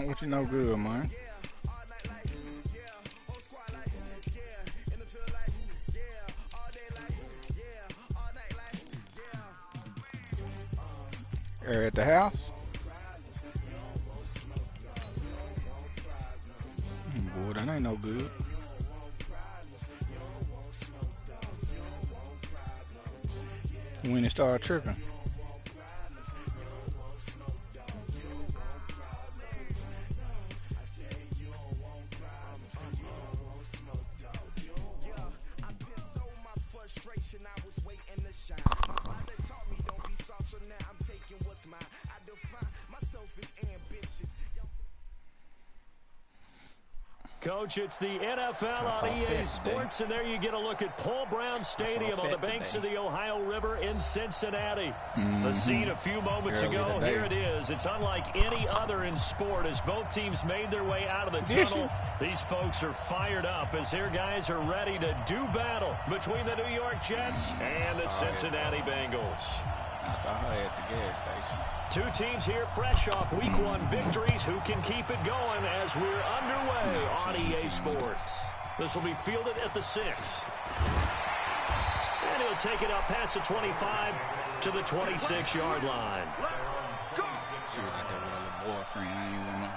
What you know good, man? At the house? Boy, that ain't no good. When it started tripping. Coach, it's the NFL on EA Sports, and there you get a look at Paul Brown Stadium on the banks of the Ohio River in Cincinnati. The scene a few moments ago, here it is. It's unlike any other in sport as both teams made their way out of the tunnel. These folks are fired up as their guys are ready to do battle between the New York Jets and the Cincinnati Bengals. I saw her at the gas station. Two teams here fresh off Week 1 victories. Who can keep it going as we're underway on EA Sports? This will be fielded at the 6. And he'll take it up past the 25 to the 26-yard line. She was out there with her little boyfriend. I ain't wanna.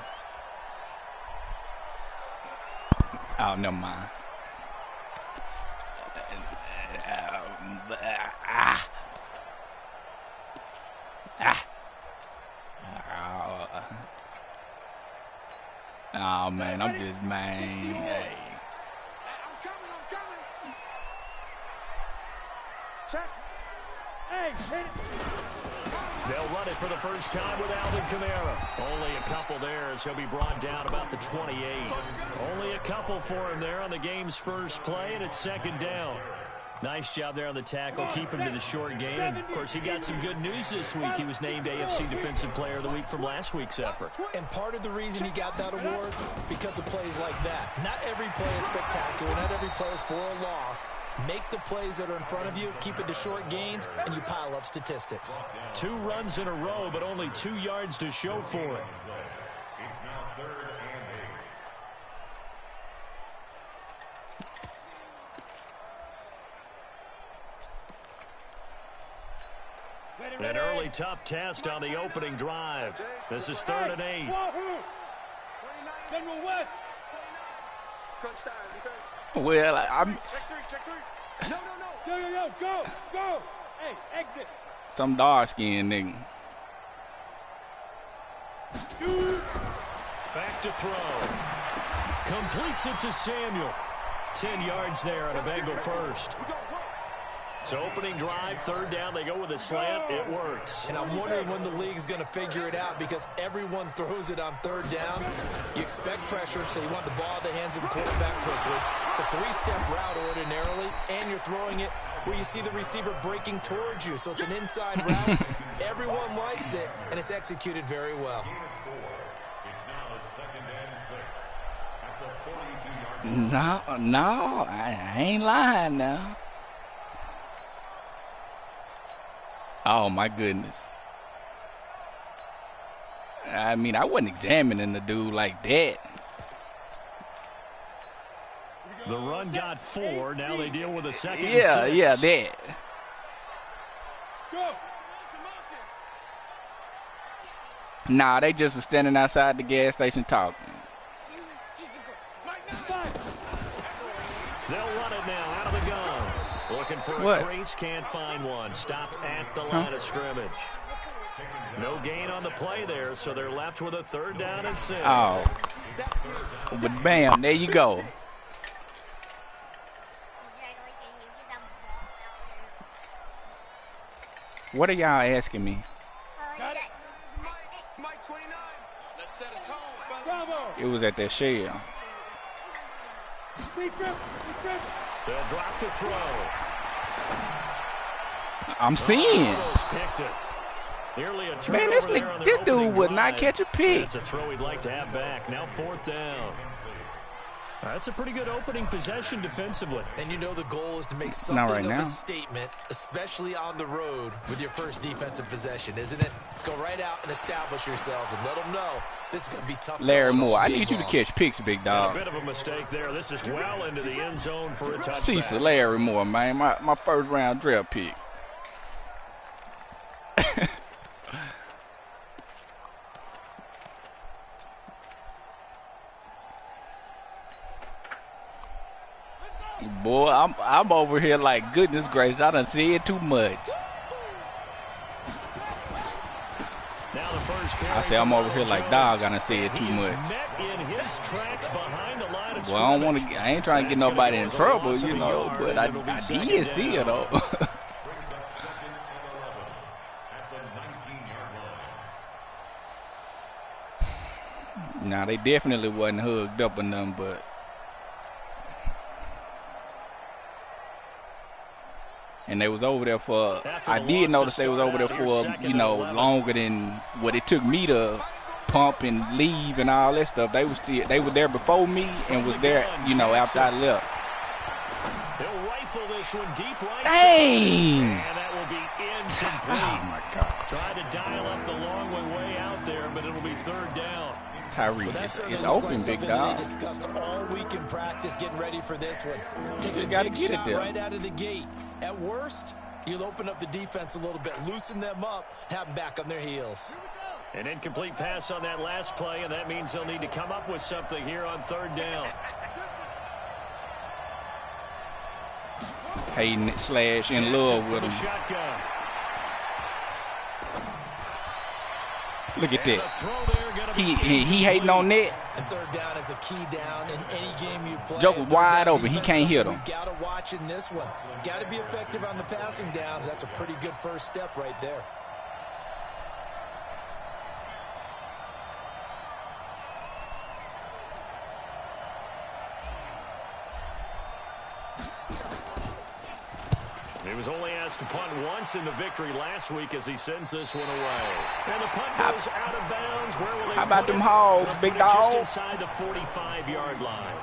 Oh, never mind. Oh man, I'm just man. Hey. I'm coming. Check. Hey, hit it. They'll run it for the first time with Alvin Kamara. Only a couple there as he'll be brought down about the 28. Only a couple for him there on the game's first play, and it's second down. Nice job there on the tackle, keep him to the short game. And, of course, he got some good news this week. He was named AFC Defensive Player of the Week from last week's effort. And part of the reason he got that award, because of plays like that. Not every play is spectacular. Not every play is for a loss. Make the plays that are in front of you, keep it to short gains, and you pile up statistics. 2 runs in a row, but only 2 yards to show for it. An early tough test on the opening drive. This is 3rd and 8. General West. Crunch time, defense. Well, I'm. Check 3. No. Go. Hey, exit. Some dark skinned nigga. Shoot. Back to throw. Completes it to Samuel. 10 yards there on a Bengal first. So opening drive, 3rd down, they go with a slant. It works. And I'm wondering when the league's going to figure it out because everyone throws it on 3rd down. You expect pressure, so you want the ball in the hands of the quarterback quickly. It's a 3-step route ordinarily, and you're throwing it where you see the receiver breaking towards you. So it's an inside route. Everyone likes it, and it's executed very well. No, I ain't lying now. Oh, my goodness. I mean, I wasn't examining the dude like that. The run got 4. Now they deal with a 2nd and 6. Yeah, that. Go. Nah, they just was standing outside the gas station talking. They'll run it now out of the gun. Looking for a crease, can't find one. Stopped at the line of scrimmage. No gain on the play there, so they're left with a 3rd down and 6. Oh. But bam, there you go. What are y'all asking me? Got it. Mike 29. Let's set a tone. Bravo. It was at that shell. They'll drop the throw. I'm seeing. Picked it. Nearly a Man, this dude would not catch a pick. It's a throw he'd like to have back. Now 4th down. That's a pretty good opening possession defensively. And you know the goal is to make something of a statement, especially on the road with your first defensive possession, isn't it? Go right out and establish yourselves and let them know this is going to be tough. Larry Moore, I need you to catch picks, big dog. A bit of a mistake there. This is well into the end zone for a touchback. Cecil Larry Moore, man, my first round draft pick. Boy, I'm over here like, goodness gracious, I done said too much. Now the first carry. I say I'm over here like, dog, I done said too much. Well, I don't want to. I ain't trying to get nobody in trouble, you know, but I did see it though. Now they definitely wasn't hugged up or nothing, but. And they was over there for, I did notice they was over there for, you know, longer than what it took me to pump and leave and all that stuff. They were there before me and was there, you know, after I left. They'll rifle this one deep right. Dang! And that will be incomplete. Oh my God. Tried to dial up the long way out there, but it'll be third down. Tyree, it's open, like big dog. They discussed all week in practice, getting ready for this one. Take just the gotta big get it shot there. right out of the gate. At worst, you'll open up the defense a little bit, loosen them up, have them back on their heels. An incomplete pass on that last play, and that means they'll need to come up with something here on third down. Hayden / in love with him. Shotgun. Look at that. He hating on that. And third down is a key down in any game you play. Joker wide open. He can't hit him. You got to watch in this one. Got to be effective on the passing downs. That's a pretty good first step right there. He was only asked to punt once in the victory last week as he sends this one away. And the punt goes out of bounds. Where will they How about them it? hogs, big dog? Just inside the 45-yard line.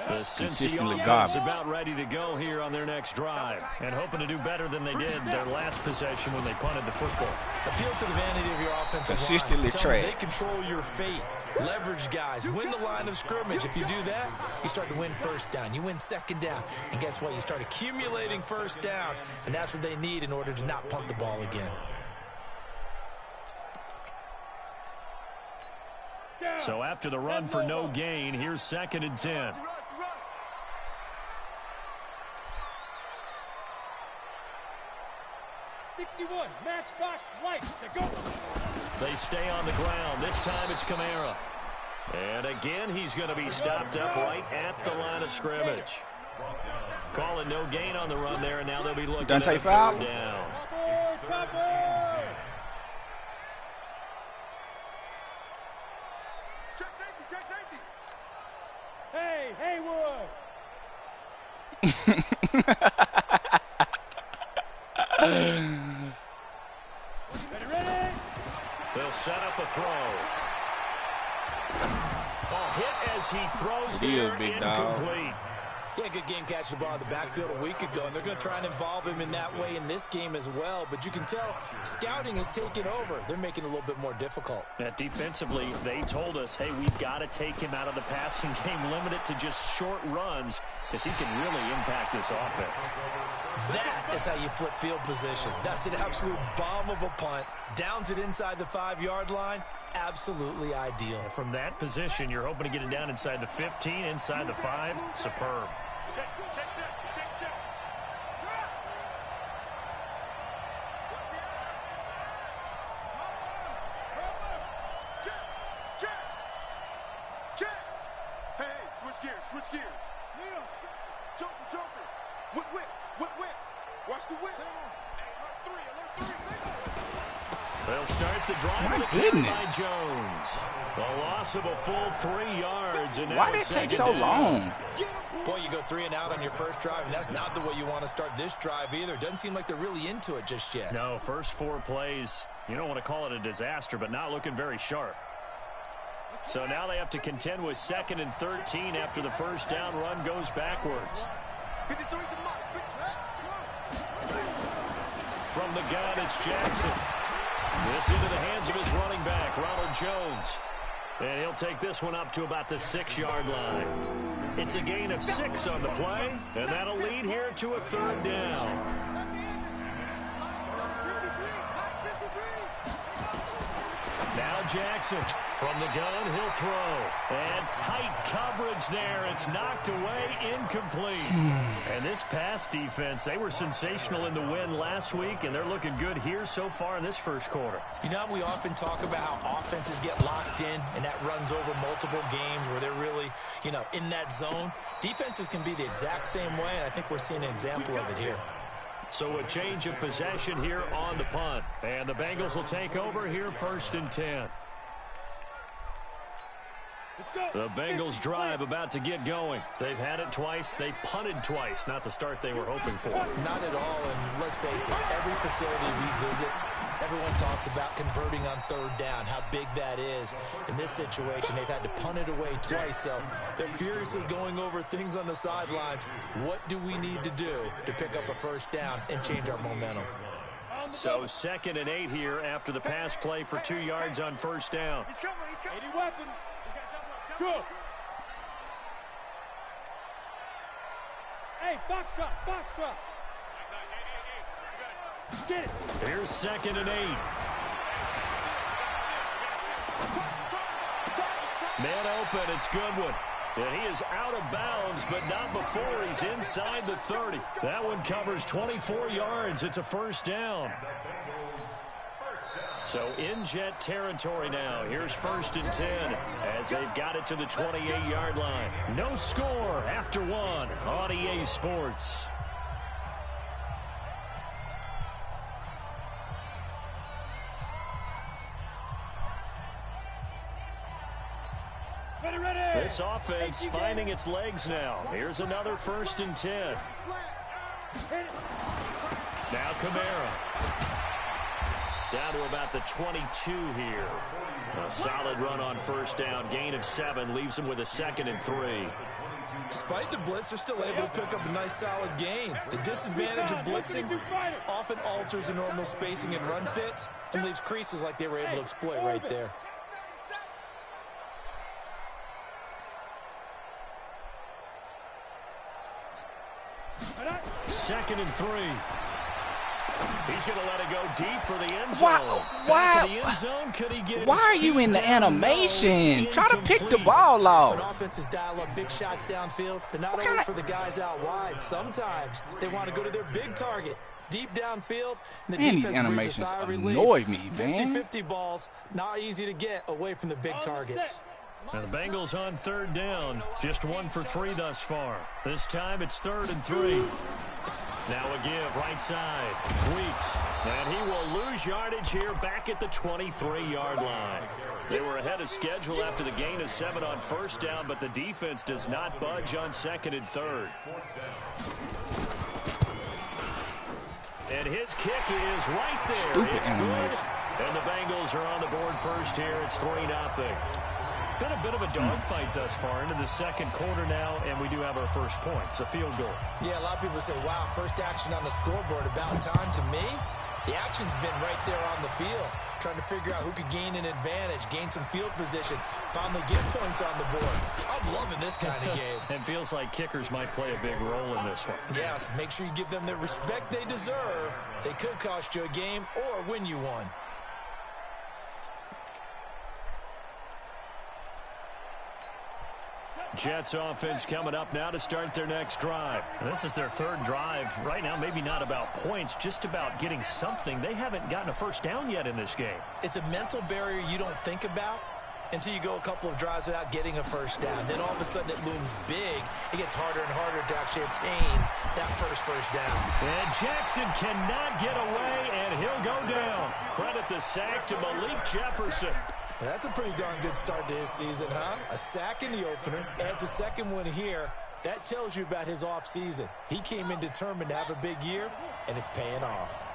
The Cincy offense about ready to go here on their next drive and hoping to do better than they did their last possession when they punted the football. Appeal to the vanity of your offensive consistently line. trash. They control your fate. Leverage guys. Win the line of scrimmage. If you do that, you start to win first down. You win second down. And guess what? You start accumulating first downs. And that's what they need in order to not punt the ball again. So after the run for no gain, here's 2nd and 10. Matchbox lights to go. They stay on the ground. This time it's Kamara. And again, he's going to be stopped up right at the line of scrimmage. Calling no gain on the run there, and now they'll be looking at a third down. Check safety. Hey, Haywood. Ready? They'll set up a throw. A hit as he throws there, incomplete. He had a good game catching the ball in the backfield a week ago, and they're going to try and involve him in that way in this game as well. But you can tell scouting has taken over. They're making it a little bit more difficult. Defensively, they told us, hey, we've got to take him out of the passing game, limit it to just short runs, because he can really impact this offense. That is how you flip field position. That's an absolute bomb of a punt. Downs it inside the 5-yard line. Absolutely ideal. From that position, you're hoping to get it down inside the 15, inside the 5. Superb. Check. Hey, switch gears. Jumper. Whip. Watch the whip. Alert 3. They'll start the drive. My goodness. By Jones. A loss of a full 3 yards. And why did it take so long? Boy, you go 3 and out on your first drive, and that's not the way you want to start this drive either. Doesn't seem like they're really into it just yet. No, first 4 plays, you don't want to call it a disaster, but not looking very sharp. So now they have to contend with 2nd and 13 after the first down run goes backwards. From the gun, it's Jackson. This into the hands of his running back, Ronald Jones. And he'll take this one up to about the 6-yard line. It's a gain of 6 on the play, and that'll lead here to a 3rd down. Now Jackson from the gun, he'll throw. And tight coverage there. It's knocked away, incomplete. And this pass defense, they were sensational in the win last week, and they're looking good here so far in this first quarter. You know, we often talk about how offenses get locked in, and that runs over multiple games where they're really, you know, in that zone. Defenses can be the exact same way, and I think we're seeing an example of it here. So a change of possession here on the punt. And the Bengals will take over here 1st and 10. The Bengals drive about to get going. They've had it twice. They've punted twice. Not the start they were hoping for. Not at all, and let's face it, every facility we visit, everyone talks about converting on 3rd down, how big that is. In this situation, they've had to punt it away twice, so they're furiously going over things on the sidelines. What do we need to do to pick up a 1st down and change our momentum? So 2nd and 8 here after the pass play for 2 yards on 1st down. 80 weapons. Good. Hey, box drop. Get it. Here's 2nd and 8. Man open, it's Goodwin. And he is out of bounds, but not before he's inside the 30. That one covers 24 yards. It's a 1st down. So in Jet territory now. Here's 1st and 10 as they've got it to the 28-yard line. No score after 1 on EA Sports. This offense finding its legs now. Here's another 1st and 10. Now Kamara. Down to about the 22 here. A solid run on 1st down. Gain of 7 leaves them with a 2nd and 3. Despite the blitz, they're still able to pick up a nice solid gain. The disadvantage of blitzing often alters the normal spacing and run fits and leaves creases like they were able to exploit right there. 2nd and 3. He's going to let it go deep for the end zone. Back to the end zone. Could he get why are you in the animation? Try to pick the ball off. When offenses dial up big shots downfield, they're not always for the guys out wide. Sometimes they want to go to their big target, deep downfield, and the defense these animations annoy me, man. 50-50 balls, not easy to get away from the big targets. Now the Bengals on 3rd down. Just 1 for 3 thus far. This time it's 3rd and 3. Now a give right side. Weeks. And he will lose yardage here back at the 23-yard line. They were ahead of schedule after the gain of 7 on 1st down, but the defense does not budge on 2nd and 3rd. And his kick is right there. Stupid it's animation. good. And the Bengals are on the board first here. It's 3-0. Been a bit of a dogfight thus far into the 2nd quarter now, and we do have our first point. It's a field goal. Yeah, a lot of people say, wow, first action on the scoreboard, about time. To me, the action's been right there on the field, trying to figure out who could gain an advantage, gain some field position, finally get points on the board. I'm loving this kind of game. It feels like kickers might play a big role in this one. Yes, make sure you give them the respect they deserve. They could cost you a game or win you one. Jets offense coming up now to start their next drive. This is their 3rd drive. Right now, maybe not about points, just about getting something. They haven't gotten a 1st down yet in this game. It's a mental barrier you don't think about until you go a couple of drives without getting a first down. Then all of a sudden it looms big. It gets harder and harder to actually obtain that first down. And Jackson cannot get away, and he'll go down. Credit the sack to Malik Jefferson. That's a pretty darn good start to his season, huh? A sack in the opener, adds a second one here. That tells you about his offseason. He came in determined to have a big year, and it's paying off.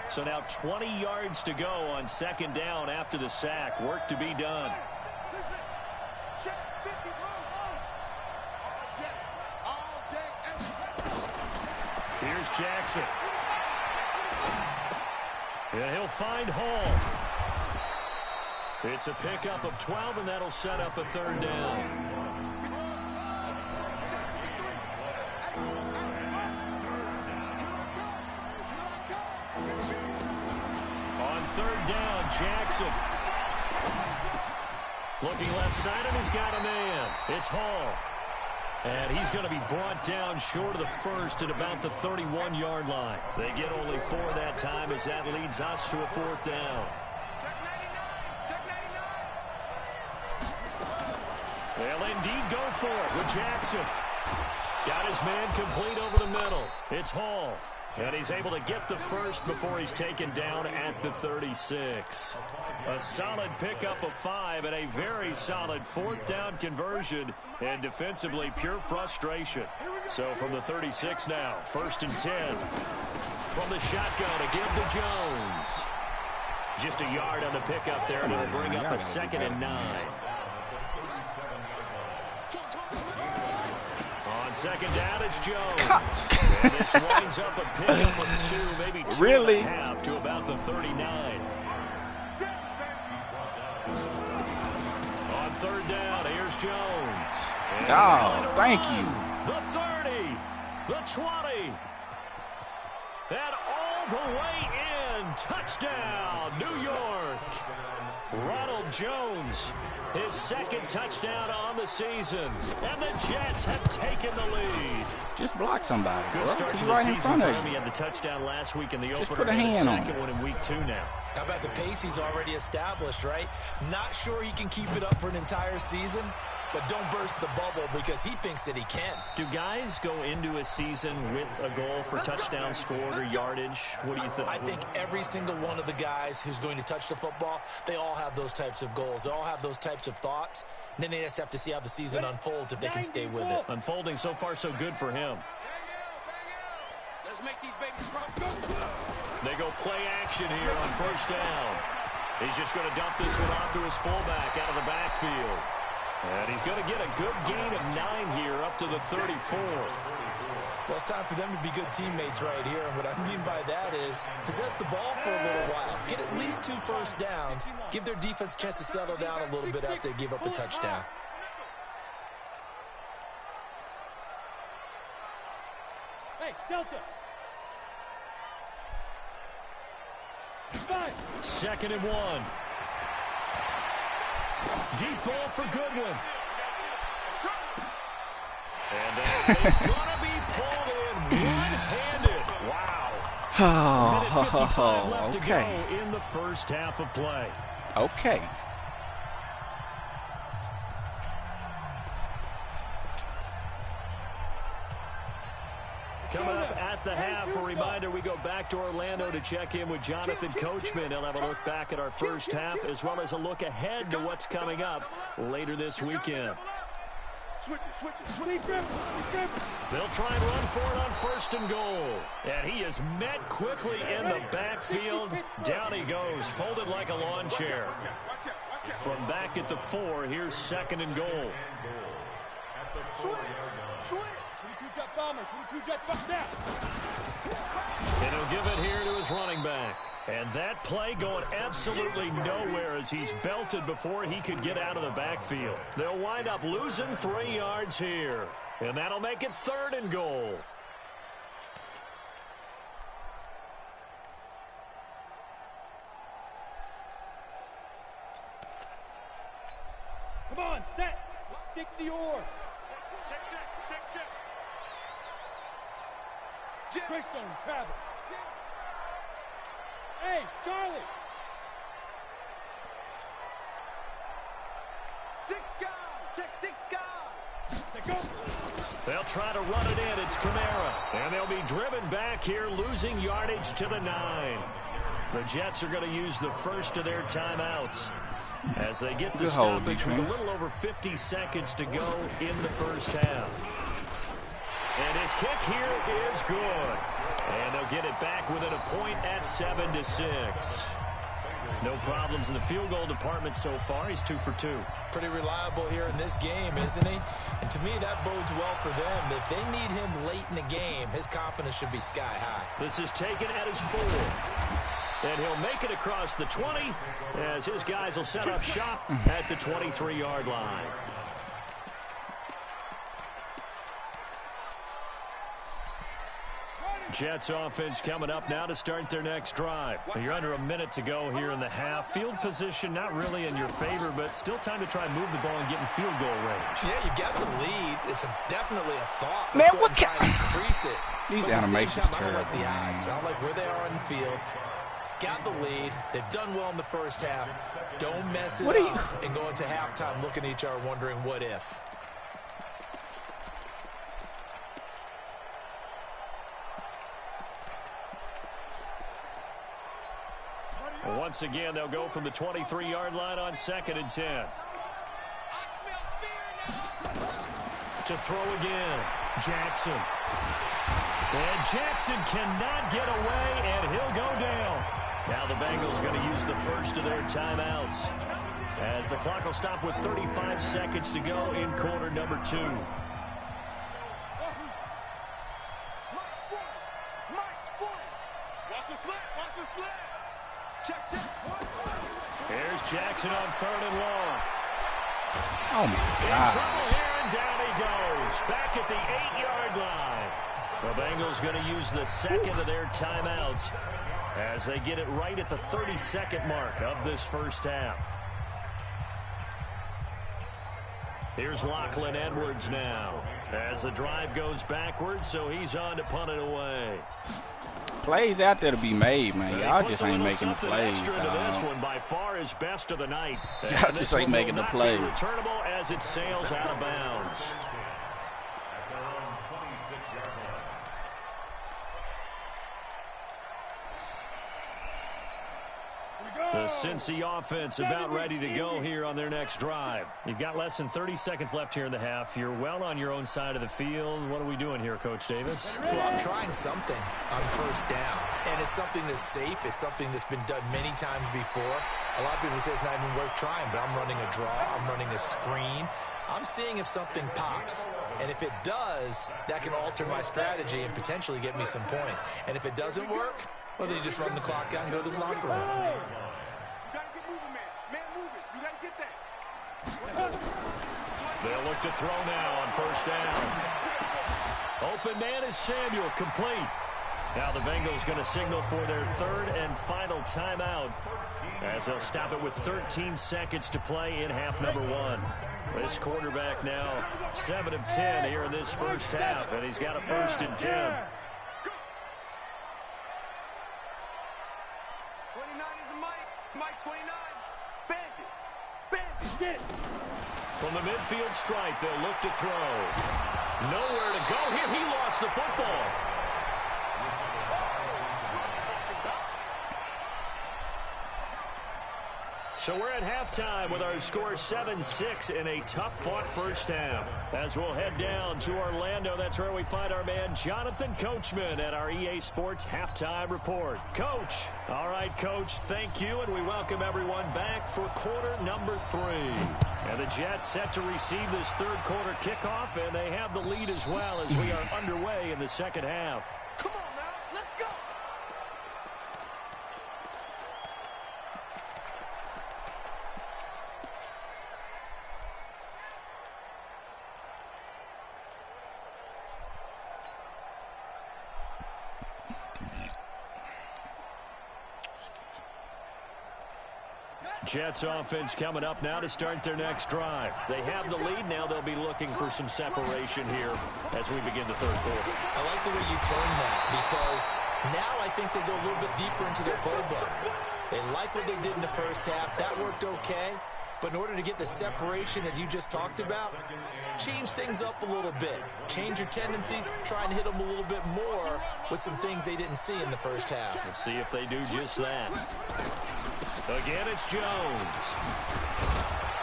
So now 20 yards to go on second down after the sack. Work to be done. Here's Jackson. And he'll find Hall. It's a pickup of 12, and that'll set up a third down. On third down, Jackson. Looking left side, and he's got a man. It's Hall. And he's going to be brought down short of the first at about the 31-yard line. They get only 4 that time as that leads us to a fourth down. They'll indeed go for it with Jackson. Got his man complete over the middle. It's Hall. And he's able to get the first before he's taken down at the 36. A solid pickup of 5 and a very solid fourth down conversion. And defensively, pure frustration. So from the 36 now, 1st and 10. From the shotgun to give to Jones. Just a yard on the pickup there, and it'll bring up a 2nd and 9. On second down, it's Jones. And this winds up a pickup of 2, maybe 2.5 to about the 39. On third down, here's Jones. Oh, thank you. The 30, the 20, and all the way in. Touchdown, New York. Ronald Jones, his 2nd touchdown on the season. And the Jets have taken the lead. Just block somebody. Good start to the right season in front for of him. you. He had the touchdown last week in the Just opener. put a hand on it. Second one in week 2 now. How about the pace he's already established, right? Not sure he can keep it up for an entire season, but don't burst the bubble because he thinks that he can. Do guys go into a season with a goal for touchdown scored or yardage? What do you think? I think every single one of the guys who's going to touch the football, they all have those types of goals. They all have those types of thoughts. And then they just have to see how the season unfolds if they can stay with it. Unfolding so far so good for him. Let's make these babies proud. They go play action here on 1st down. He's just going to dump this one off to his fullback out of the backfield. And he's going to get a good gain of 9 here up to the 34. Well, it's time for them to be good teammates right here. And what I mean by that is possess the ball for a little while. Get at least 2 first downs. Give their defense a chance to settle down a little bit after they give up a touchdown. Hey, Delta. 2nd and 1. Deep ball for Goodwin. And that is going to be pulled in one-handed. Wow. Minute 55 left to go in the first half of play. Okay. Coming up at the half, a reminder, we go back to Orlando to check in with Jonathan Coachman. He'll have a look back at our first half as well as a look ahead to what's coming up later this weekend. Switch it. They'll try and run for it on 1st and goal. And he is met quickly in the backfield. Down he goes, folded like a lawn chair. From back at the 4, here's 2nd and goal. Switch. 22 jet bombers. 22 jet bombers. Now. And he'll give it here to his running back. And that play going absolutely nowhere as he's belted before he could get out of the backfield. They'll wind up losing 3 yards here. And that'll make it 3rd and goal. Come on, set. 60 or. Check. Greystone, travel. Hey, Charlie. Six guys. Check six guys. Check go. They'll try to run it in. It's Kamara. And they'll be driven back here, losing yardage to the 9. The Jets are going to use the first of their timeouts as they get the stoppage with a little over 50 seconds to go in the first half. And his kick here is good. And they'll get it back within a point at 7-6. No problems in the field goal department so far. He's 2 for 2. Pretty reliable here in this game, isn't he? And to me, that bodes well for them. If they need him late in the game, his confidence should be sky high. This is taken at his 4. And he'll make it across the 20 as his guys will set up shop at the 23-yard line. Jets offense coming up now to start their next drive. You're under a minute to go here in the half. Field position not really in your favor, but still time to try and move the ball and get in field goal range. Yeah, you got the lead. It's definitely a thought. Man, what can increase it? These but animations at the same time, terrible. I don't like the odds. I don't like where they are on the field. Got the lead. They've done well in the first half. Don't mess it up and go into halftime looking at each other wondering what if. Once again, they'll go from the 23-yard line on 2nd and 10. To throw again, Jackson. And Jackson cannot get away, and he'll go down. Now the Bengals going to use the first of their timeouts as the clock will stop with 35 seconds to go in quarter number 2. Watch the slant. Watch the slant. Check, check. Here's Jackson on 3rd and long. Oh, my In God. trouble here, and down he goes. Back at the 8-yard line. The Bengals going to use the second of their timeouts as they get it right at the 30-second mark of this first half. Here's Lachlan Edwards now as the drive goes backwards, so he's on to punt it away. Plays out there to be made, man. Y'all just ain't making the plays. Extra to this one, by far his best of the night. Y'all just ain't making the plays. Returnable as it sails out of bounds. The Cincy offense about ready to go here on their next drive. You've got less than 30 seconds left here in the half. You're well on your own side of the field. What are we doing here, Coach Davis? Well, I'm trying something on first down, and it's something that's safe. It's something that's been done many times before. A lot of people say it's not even worth trying, but I'm running a draw. I'm running a screen. I'm seeing if something pops, and if it does, that can alter my strategy and potentially get me some points. And if it doesn't work, well, then you just run the clock out and go to the locker room. They'll look to throw now on first down. Open man is Samuel, complete. Now the Bengals going to signal for their 3rd and final timeout as they'll stop it with 13 seconds to play in half number 1. This quarterback now 7 of 10 here in this first half, and he's got a 1st and 10. 29 is the Mike 29. Bandit. From the midfield stripe, they'll look to throw. Nowhere to go here. He lost the football. So we're at halftime with our score 7-6 in a tough-fought first half. As we'll head down to Orlando, that's where we find our man Jonathan Coachman at our EA Sports Halftime Report. Coach. All right, Coach, thank you, and we welcome everyone back for quarter number 3. And the Jets set to receive this third quarter kickoff, and they have the lead as well as we are underway in the second half. Come on now, let's go. Jets offense coming up now to start their next drive. They have the lead. Now they'll be looking for some separation here as we begin the third quarter. I like the way you turn that because now I think they go a little bit deeper into their playbook. They like what they did in the first half. That worked okay. But in order to get the separation that you just talked about, change things up a little bit. Change your tendencies, try and hit them a little bit more with some things they didn't see in the first half. Let's see if they do just that. Again, it's Jones.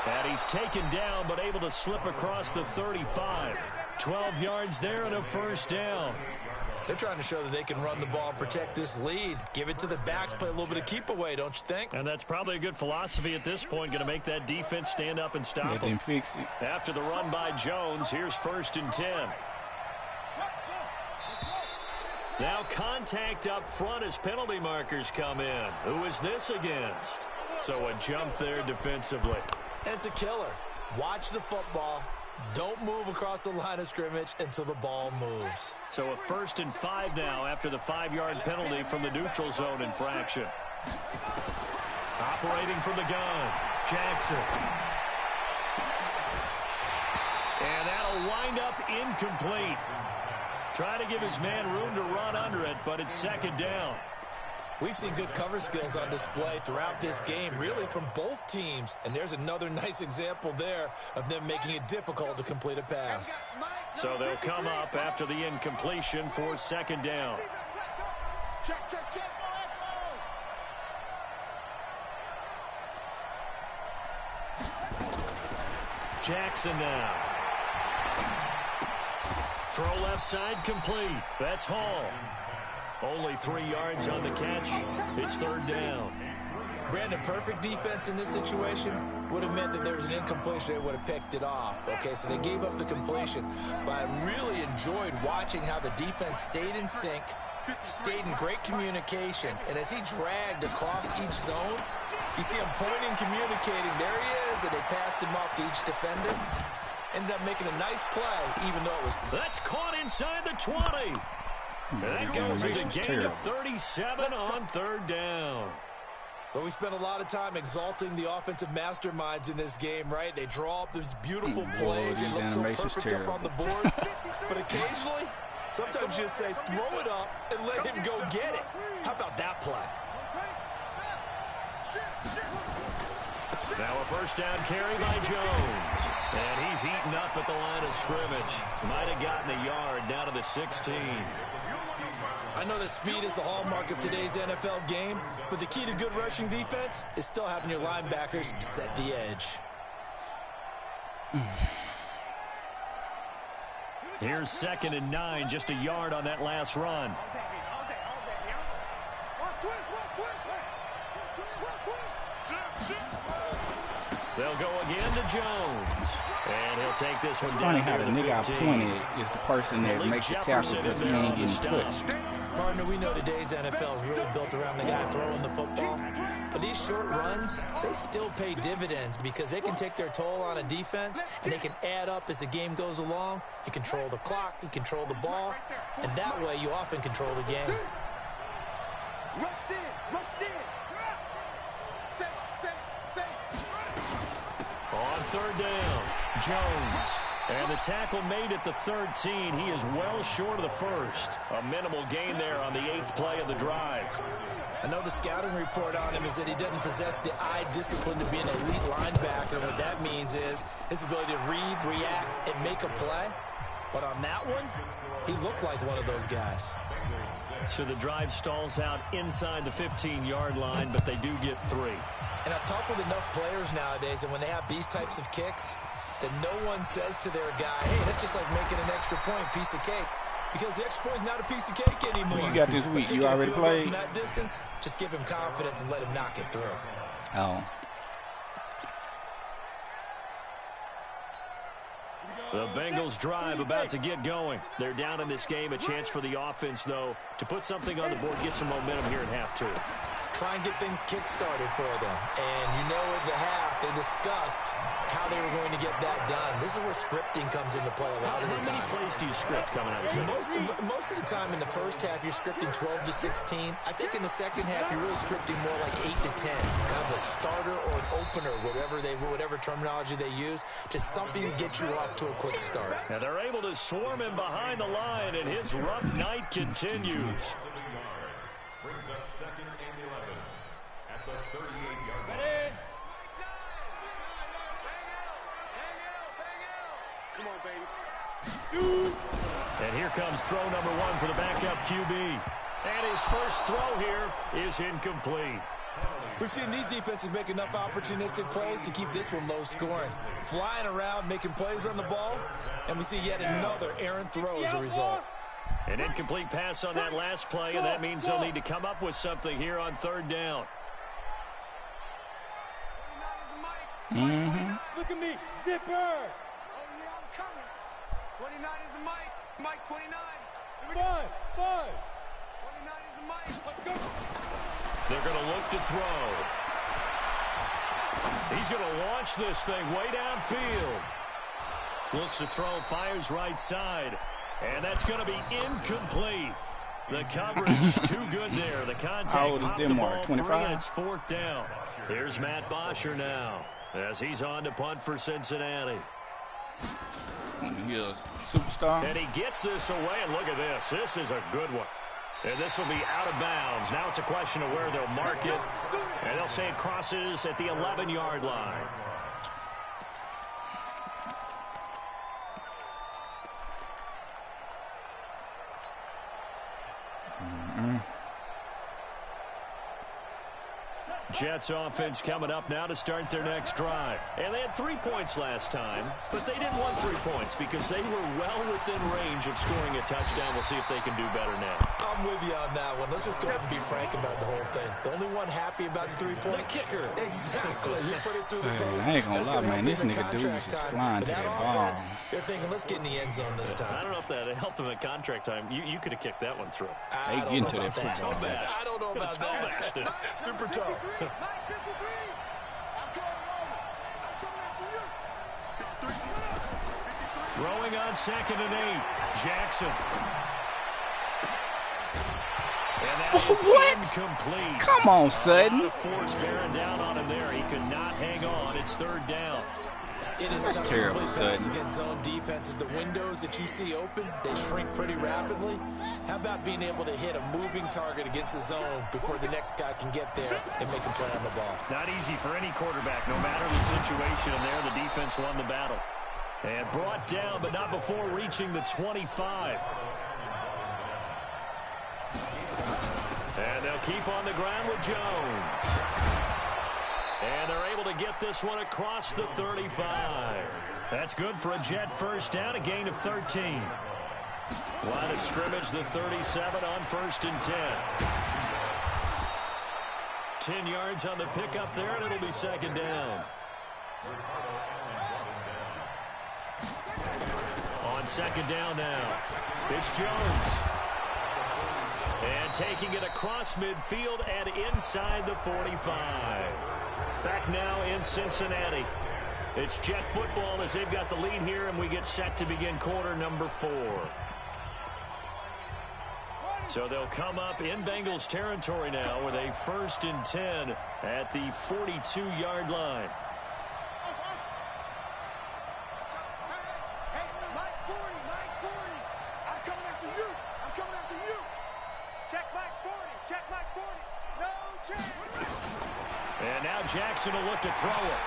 And he's taken down, but able to slip across the 35. 12 yards there and a first down. They're trying to show that they can run the ball and protect this lead. Give it to the backs, play a little bit of keep away, don't you think? And that's probably a good philosophy at this point, going to make that defense stand up and stop them. Fix it. After the run by Jones, here's 1st and 10. Now contact up front as penalty markers come in. Who is this against? So a jump there defensively. And it's a killer. Watch the football. Don't move across the line of scrimmage until the ball moves. So a 1st and 5 now after the 5-yard penalty from the neutral zone infraction. Operating from the gun, Jackson. And that'll wind up incomplete. Try to give his man room to run under it, but it's 2nd down. We've seen good cover skills on display throughout this game, really from both teams. And there's another nice example there of them making it difficult to complete a pass. So they'll come up after the incompletion for 2nd down. Check, check, check. Jackson now. Throw left side complete. That's Hall. Only 3 yards on the catch. It's 3rd down. Brandon, perfect defense in this situation would have meant that there was an incompletion. They would have picked it off. Okay, so they gave up the completion. But I really enjoyed watching how the defense stayed in sync, stayed in great communication. And as he dragged across each zone, you see him pointing, communicating. There he is, and they passed him off to each defender. Ended up making a nice play, even though it was... That's caught inside the 20. That goes as a gain of 37 on 3rd down. But we spent a lot of time exalting the offensive masterminds in this game, right? They draw up these beautiful plays. It looks so perfect up on the board. But occasionally, sometimes you just say, throw it up and let him go get it. How about that play? Now a 1st down carry by Jones. And he's heating up at the line of scrimmage. Might have gotten a yard down to the 16. I know that speed is the hallmark of today's NFL game, but the key to good rushing defense is still having your linebackers set the edge. Here's 2nd and 9, just a yard on that last run. They'll go again to Jones. And he'll take this one down. Funny how the nigga I pointed is the person that makes the tackle because he ain't getting touched. Partner, we know today's NFL is really built around the guy throwing the football. But these short runs, they still pay dividends because they can take their toll on a defense and they can add up as the game goes along. You control the clock, you control the ball, and that way you often control the game. On 3rd down, Jones. And the tackle made at the 13. He is well short of the 1st. A minimal gain there on the 8th play of the drive. I know the scouting report on him is that he doesn't possess the eye discipline to be an elite linebacker. And what that means is his ability to read, react, and make a play. But on that one, he looked like one of those guys. So the drive stalls out inside the 15-yard line, but they do get 3. And I've talked with enough players nowadays, and when they have these types of kicks, that no one says to their guy, hey, that's just like making an extra point, piece of cake. Because the extra point is not a piece of cake anymore. Who you got this week? You already played? From that distance, just give him confidence and let him knock it through. Oh. The Bengals drive about to get going. They're down in this game. A chance for the offense, though, to put something on the board, get some momentum here in half 2. Try and get things kick-started for them. And you know at the half, they discussed how they were going to get that done. This is where scripting comes into play a lot of the time. How many plays do you script coming out of it? Most of the time in the first half, you're scripting 12 to 16. I think in the second half, you're really scripting more like 8 to 10. Kind of a starter or an opener, whatever terminology they use. Just something to get you off to a quick start. And they're able to swarm him behind the line, and his rough night continues. Brings up 2nd and 11 at the 38-yard line. And here comes throw number 1 for the backup QB. And his first throw here is incomplete. We've seen these defenses make enough opportunistic plays to keep this one low scoring. Flying around, making plays on the ball, and we see yet another errant throw as a result. An incomplete pass on that last play, and that means they'll need to come up with something here on 3rd down. Look at me, zipper. Oh, yeah, I'm coming. 29 is the Mike. Mike 29. Buzz. 29 is the Mike. Let's go. They're going to look to throw. He's going to launch this thing way downfield. Looks to throw, fires right side. And that's going to be incomplete. The coverage too good there. The contact popped the ball free, and it's 4th down. Here's Matt Bosher now as he's on to punt for Cincinnati. He's a superstar. And he gets this away, and look at this. This is a good one. And this will be out of bounds. Now it's a question of where they'll mark it. And they'll say it crosses at the 11-yard line. Jets offense coming up now to start their next drive. And they had 3 points last time, but they didn't want 3 points because they were well within range of scoring a touchdown. We'll see if they can do better now. I'm with you on that one. Let's just go ahead and be frank about the whole thing. The only one happy about the 3-point. The kicker. Exactly. You put it through the post. I ain't gonna lie, man. This nigga dude is just flying to that ball. They're thinking, let's get in the end zone this time. I don't know if that helped them at contract time. You could have kicked that one through. They get into that football. I don't know about that. Super tough. Throwing on 2nd and 8. Jackson. And that is incomplete. Come on, Sutton. A lot of force bearing down on him there. He could not hang on. It's 3rd down. It is tough to play passes against zone defenses. The windows that you see open, they shrink pretty rapidly. How about being able to hit a moving target against a zone before the next guy can get there and make a play on the ball? Not easy for any quarterback, no matter the situation. And there, the defense won the battle. And brought down, but not before reaching the 25. And they'll keep on the ground with Jones. And they're able to get this one across the 35. That's good for a Jet first down, a gain of 13. Line of scrimmage, the 37 on 1st and 10. 10 yards on the pickup there, and it'll be 2nd down. On 2nd down now, it's Jones. And taking it across midfield and inside the 45. Back now in Cincinnati. It's Jet football as they've got the lead here, and we get set to begin quarter number 4. So they'll come up in Bengals territory now with a 1st and 10 at the 42-yard line. Hey, Mike 40, Mike 40. I'm coming after you. I'm coming after you. Check Mike 40. Check Mike 40. No chance. And now Jackson will look to throw it.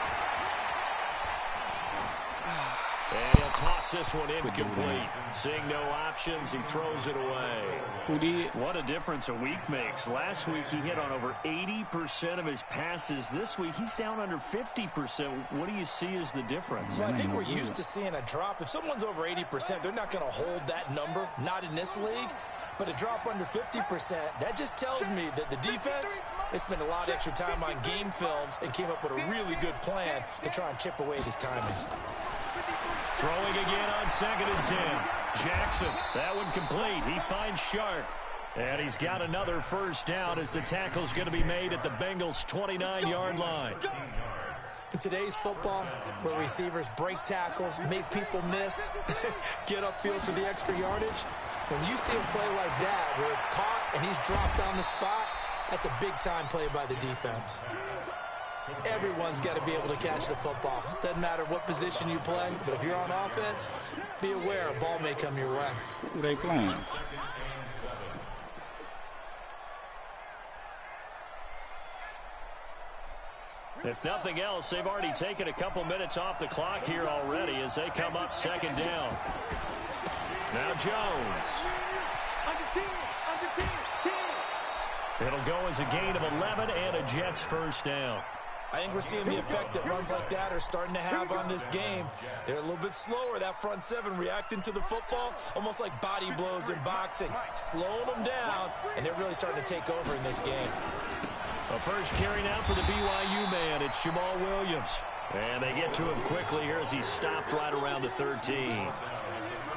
And he'll toss this one incomplete. Seeing no options, he throws it away. Who did? What a difference a week makes. Last week he hit on over 80% of his passes. This week he's down under 50%. What do you see as the difference? Well, I think we're used to seeing a drop. If someone's over 80%, they're not going to hold that number, not in this league. But a drop under 50%, that just tells me that the defense has spent a lot of extra time on game films and came up with a really good plan to try and chip away at his timing. Throwing again on 2nd and 10. Jackson, that one complete. He finds Sharp. And he's got another first down as the tackle's going to be made at the Bengals' 29-yard line. In today's football, where receivers break tackles, make people miss, get upfield for the extra yardage, when you see a play like that where it's caught and he's dropped on the spot, that's a big-time play by the defense. Everyone's got to be able to catch the football. Doesn't matter what position you play, but if you're on offense, be aware a ball may come your way. Who they playing? If nothing else, they've already taken a couple minutes off the clock here already as they come up 2nd down. Now Jones. Under 10, under 10, 10. It'll go as a gain of 11 and a Jets first down. I think we're seeing the effect that runs like that are starting to have on this game. They're a little bit slower, that front seven, reacting to the football, almost like body blows in boxing, slowing them down, and they're really starting to take over in this game. A first carry now for the BYU man. It's Jamal Williams. And they get to him quickly here as he stopped right around the 13.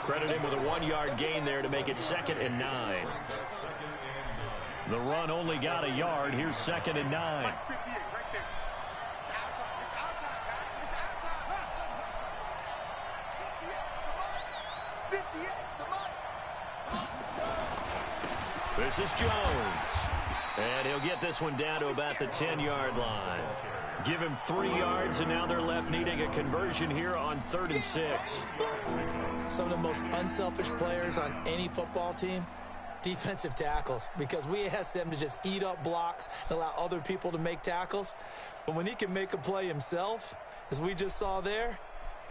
Credit him with a 1-yard gain there to make it 2nd and 9. The run only got a yard. Here's 2nd and 9. This is Jones. And he'll get this one down to about the 10-yard line. Give him 3 yards, and now they're left needing a conversion here on 3rd and 6. Some of the most unselfish players on any football team, defensive tackles, because we ask them to just eat up blocks and allow other people to make tackles. But when he can make a play himself, as we just saw there,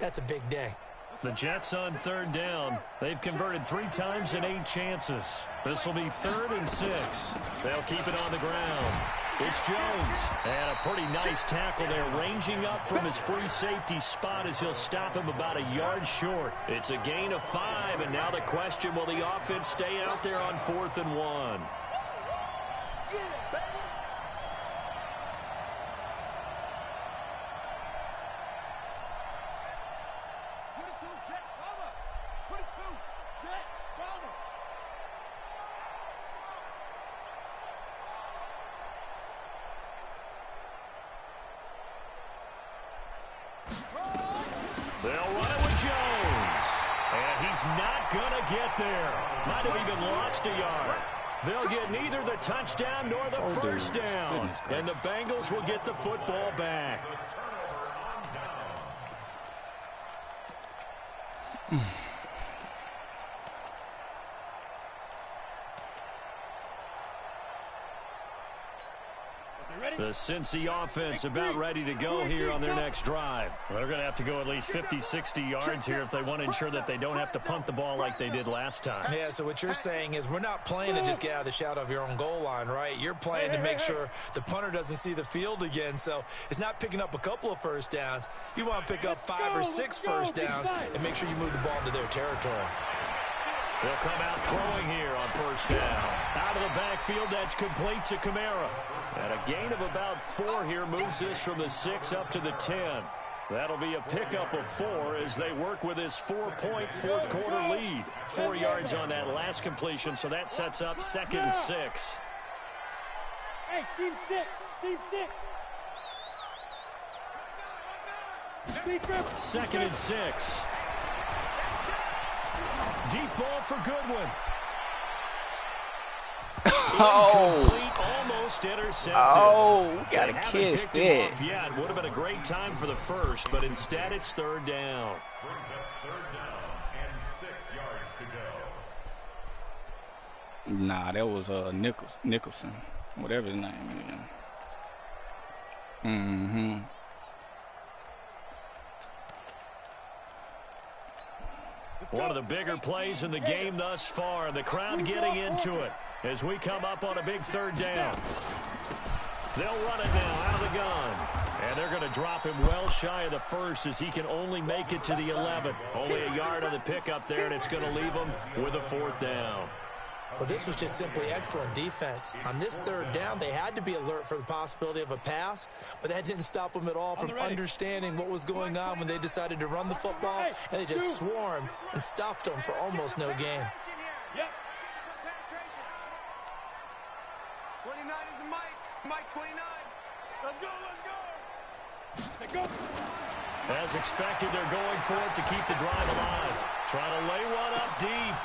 that's a big day. The Jets on 3rd down. They've converted 3 times in 8 chances. This will be 3rd and 6. They'll keep it on the ground. It's Jones. And a pretty nice tackle there, ranging up from his free safety spot as he'll stop him about a yard short. It's a gain of 5, and now the question, will the offense stay out there on 4th and 1? They'll run it with Jones. And he's not going to get there. Might have even lost a yard. They'll get neither the touchdown nor the first down. And the Bengals will get the football back. The Cincy offense about ready to go here on their next drive. Well, they're going to have to go at least 50, 60 yards here if they want to ensure that they don't have to punt the ball like they did last time. Yeah, so what you're saying is we're not playing to just get out of the shadow of your own goal line, right? You're playing to make sure the punter doesn't see the field again. So it's not picking up a couple of first downs. You want to pick up 5 or 6 first downs and make sure you move the ball into their territory. They'll come out throwing here on first down. Out of the backfield, that's complete to Kamara. And a gain of about 4 here moves this from the 6 up to the 10. That'll be a pickup of 4 as they work with this 4-point fourth-quarter lead. 4 yards on that last completion, so that sets up 2nd and 6. Hey, team 6, team 6. 2nd and 6. Deep ball for Goodwin. Incomplete, almost intercepted. Oh, got a kiss there. Yeah, it would have been a great time for the first, but instead it's 3rd down. Brings up 3rd down and 6 yards to go. Nah, that was Nicholson, whatever his name is. One of the bigger plays in the game thus far, and the crowd getting into it as we come up on a big 3rd down. They'll run it now out of the gun. And they're going to drop him well shy of the first as he can only make it to the 11. Only a yard on the pickup there, and it's going to leave him with a 4th down. Well, this was just simply excellent defense. On this 3rd down, they had to be alert for the possibility of a pass, but that didn't stop them at all from understanding what was going on when they decided to run the football, and they just swarmed and stuffed them for almost no gain. Yep. 29 is the Mike 29. Let's go. As expected, they're going for it to keep the drive alive. Trying to lay one up deep.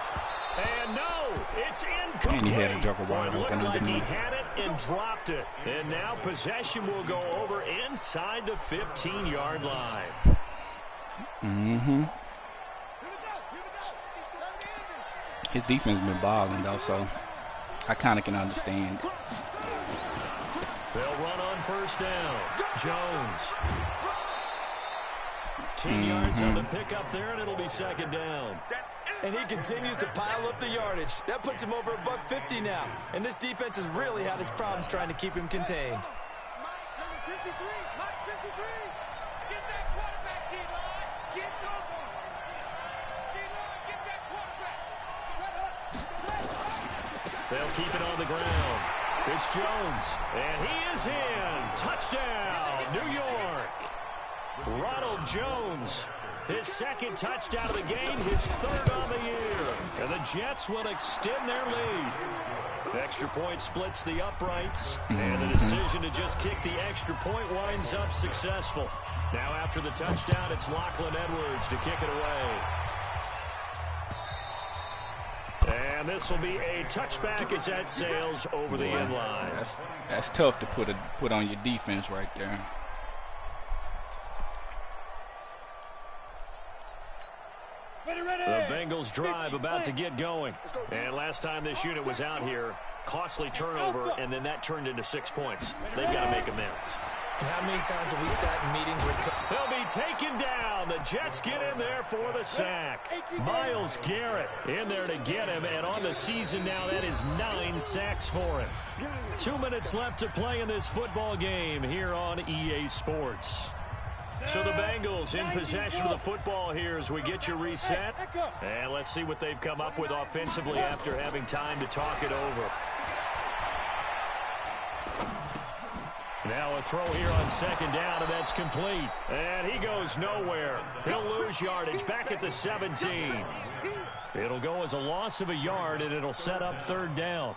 And no, it's incomplete. And he had a joker wide open It looked like he underneath. had it and dropped it. And now possession will go over inside the 15-yard line. His defense has been balling, though, so I kind of can understand. They'll run on first down. Jones. 10 yards on the pickup there, and it'll be 2nd down. That's And he continues to pile up the yardage. That puts him over $150 now. And this defense has really had its problems trying to keep him contained. Mike, number 53. Mike, 53. Get that quarterback, D-line. Get over. D-line, get that quarterback. Shut up. They'll keep it on the ground. It's Jones. And he is in. Touchdown, New York. Ronald Jones. His second touchdown of the game, his third on the year. And the Jets will extend their lead. Extra point splits the uprights. And the decision to just kick the extra point winds up successful. Now after the touchdown, it's Lachlan Edwards to kick it away. And this will be a touchback as that sails over the end line. That's tough to put on your defense right there. The Bengals drive about to get going. And last time this unit was out here, costly turnover, and then that turned into 6 points. They've got to make amends. And how many times have we sat in meetings with... They'll be taken down. The Jets get in there for the sack. Myles Garrett in there to get him, and on the season now, that is 9 sacks for him. 2 minutes left to play in this football game here on EA Sports. So the Bengals in possession of the football here as we get you reset. And let's see what they've come up with offensively after having time to talk it over. Now a throw here on second down, and that's complete. And he goes nowhere. He'll lose yardage back at the 17. It'll go as a loss of a yard, and it'll set up third down.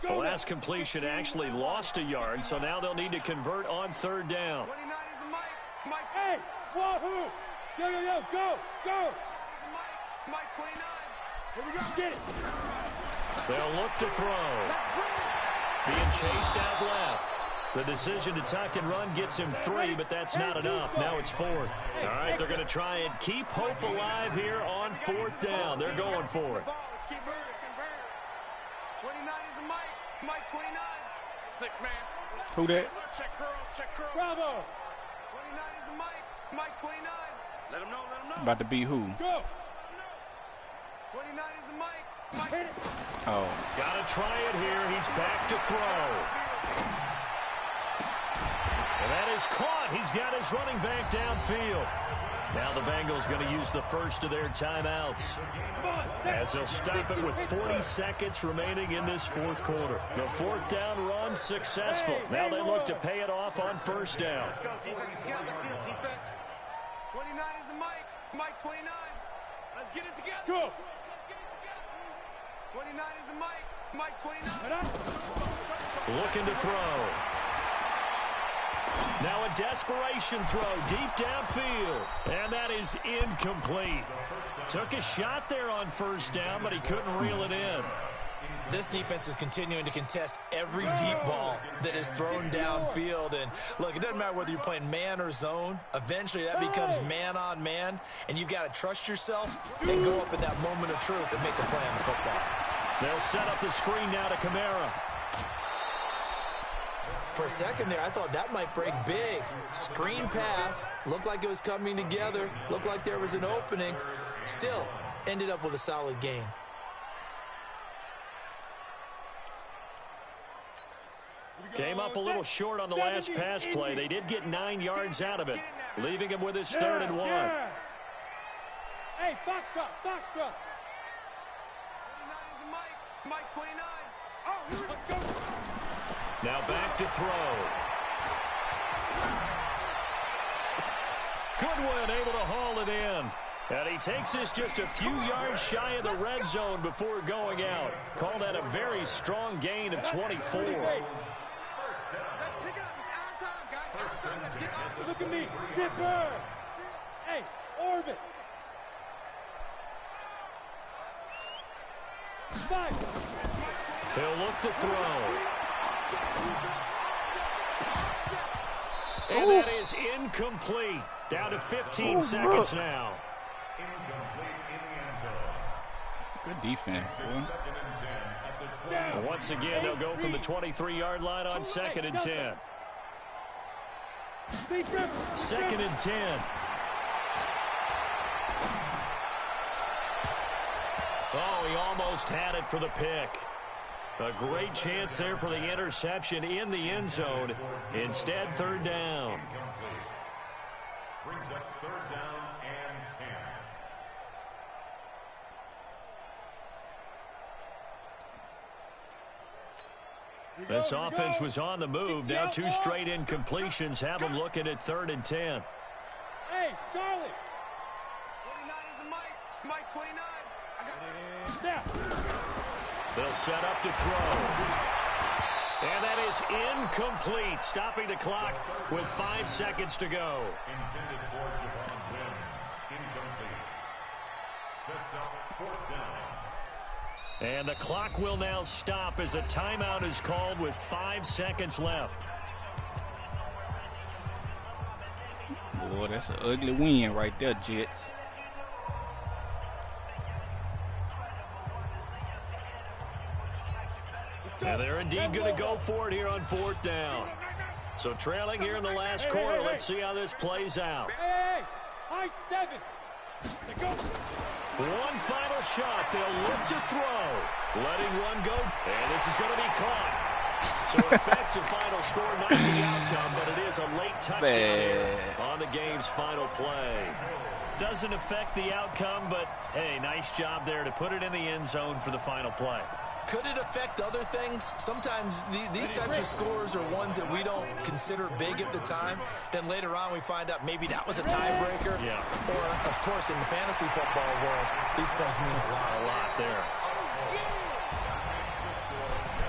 The last completion actually lost a yard, so now they'll need to convert on third down. 29 is the Mike. Mike. Hey, wahoo! Yo, go! Mike 29. Here we go. Get it! They'll look to throw. Being chased out left. The decision to tuck and run gets him 3, but that's not enough. Now it's 4th. All right, they're going to try and keep hope alive here on 4th down. They're going for it. Let's keep moving. 29 is the Mike. Mike 29. 6 man. Who that? Check curls. Bravo! 29 is the Mike. Mike 29. Let him know. About to be who? Go! 29 is the Mike. Mike. Hit it! Oh. Got to try it here. He's back to throw. And that is caught. He's got his running back downfield. Now the Bengals going to use the first of their timeouts as they'll stop it with 40 seconds remaining in this 4th quarter. The 4th down run successful. Now they look to pay it off on 1st down. Let's go, defense. Get out the field, defense. 29 is the Mike. Mike 29. Let's get it together. Go! 29 is the Mike. Mike 29. Looking to throw. Now a desperation throw deep downfield. And that is incomplete. Took a shot there on 1st down, but he couldn't reel it in. This defense is continuing to contest every deep ball that is thrown downfield. And look, it doesn't matter whether you're playing man or zone. Eventually that becomes man on man, and you've got to trust yourself and go up in that moment of truth and make a play on the football. They'll set up the screen now to Kamara. For a second there, I thought that might break big. Screen pass. Looked like it was coming together. Looked like there was an opening. Still, ended up with a solid game. Came up a little short on the last pass play. They did get 9 yards out of it, leaving him with his 3rd and 1. Hey, Foxtrot! 29 is the Mike. Mike 29. Oh, here we go. Now back to throw. Goodwin able to haul it in. And he takes this just a few yards shy of the red zone before going out. Call that a very strong gain of 24. Let's pick it up. It's our time, guys. Our time. Let's get up. Look at me! Zipper! Hey, orbit! 5! He'll look to throw. And that is incomplete. Down to 15 seconds now. Good defense. Once again, they'll go from the 23-yard line on 2nd and 10. Second and 10. Oh, he almost had it for the pick. A great chance there for the interception in the end zone. Instead, third down. Brings up third down and 10. This offense was on the move. Now 2 straight incompletions have them looking at 3rd and 10. Hey, Charlie. 29 is a Mike. Mike 29. I got it. Snap. They'll set up to throw. And that is incomplete, stopping the clock with 5 seconds to go. Intended for Javon Wims. Incomplete. Sets up 4th down. And the clock will now stop as a timeout is called with 5 seconds left. Boy, that's an ugly win right there, Jets. And they're indeed going to go for it here on 4th down. So trailing here in the last quarter. Let's see how this plays out. Hey, high 7. Go. One final shot. They'll look to throw. Letting one go. And this is going to be caught. So it affects the final score, not the outcome, but it is a late touchdown here on the game's final play. Doesn't affect the outcome, but, hey, nice job there to put it in the end zone for the final play. Could it affect other things? Sometimes these types of scores are ones that we don't consider big at the time. Then later on we find out maybe that was a tiebreaker. Yeah. Or, of course, in the fantasy football world, these points mean a lot. A lot there.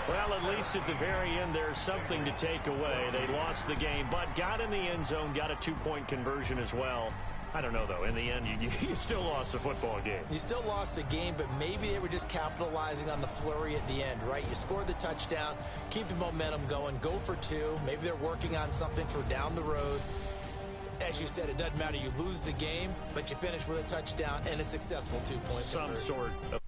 Well, at least at the very end, there's something to take away. They lost the game, but got in the end zone, got a 2-point conversion as well. I don't know, though. In the end, you still lost the football game. You still lost the game, but maybe they were just capitalizing on the flurry at the end, right? You scored the touchdown, keep the momentum going, go for 2. Maybe they're working on something for down the road. As you said, it doesn't matter. You lose the game, but you finish with a touchdown and a successful 2-point conversion. Some sort of